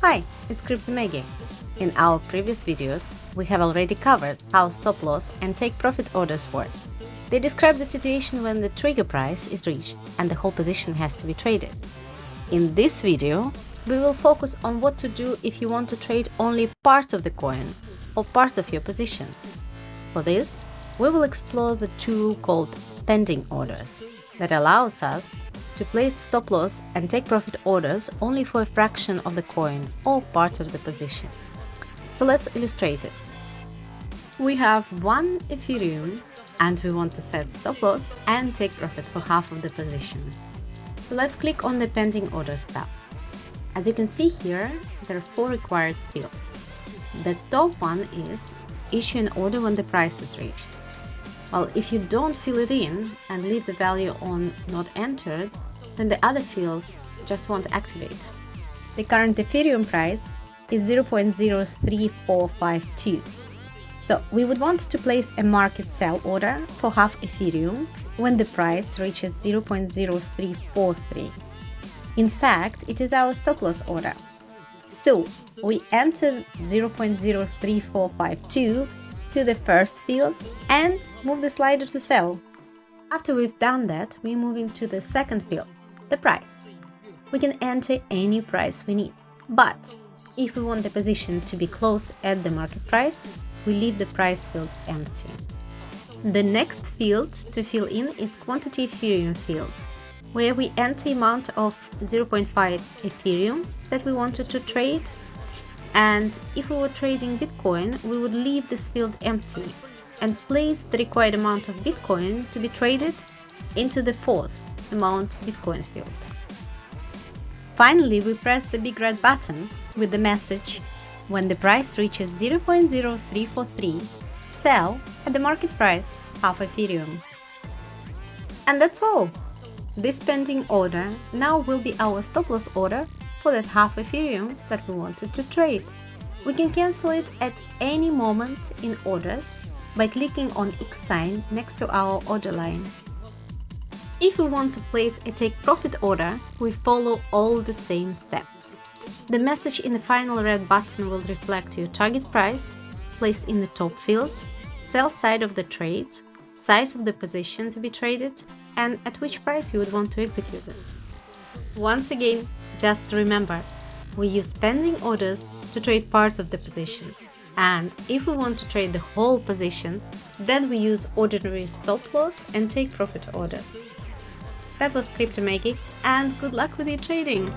Hi, it's Crypto Maggie. In our previous videos, we have already covered how stop loss and take profit orders work. They describe the situation when the trigger price is reached and the whole position has to be traded. In this video, we will focus on what to do if you want to trade only part of the coin or part of your position. For this, we will explore the tool called pending orders that allows us to place stop loss and take profit orders only for a fraction of the coin or part of the position. So let's illustrate it. We have 1 Ethereum and we want to set stop loss and take profit for half of the position. So let's click on the pending orders tab. As you can see here, there are 4 required fields. The top one is issue an order when the price is reached. Well, if you don't fill it in and leave the value on not entered, then the other fields just won't activate. The current Ethereum price is 0.03452. So we would want to place a market sell order for half Ethereum when the price reaches 0.0343. In fact, it is our stop loss order. So we enter 0.03452 to the first field and move the slider to sell. After we've done that, we move into the second field, the price. We can enter any price we need, but if we want the position to be closed at the market price, we leave the price field empty. The next field to fill in is quantity Ethereum field, where we enter amount of 0.5 Ethereum that we wanted to trade. And if we were trading Bitcoin, we would leave this field empty and place the required amount of Bitcoin to be traded into the fourth amount Bitcoin field. Finally, we press the big red button with the message, when the price reaches 0.0343, sell at the market price half Ethereum. And that's all. This pending order now will be our stop loss order for that half Ethereum that we wanted to trade. We can cancel it at any moment in orders by clicking on X sign next to our order line. If we want to place a take profit order, we follow all the same steps. The message in the final red button will reflect your target price, placed in the top field, sell side of the trade, size of the position to be traded, and at which price you would want to execute it. Once again, just remember, we use pending orders to trade parts of the position, and if we want to trade the whole position, then we use ordinary stop loss and take profit orders. That was Crypto Maggie, and good luck with your trading!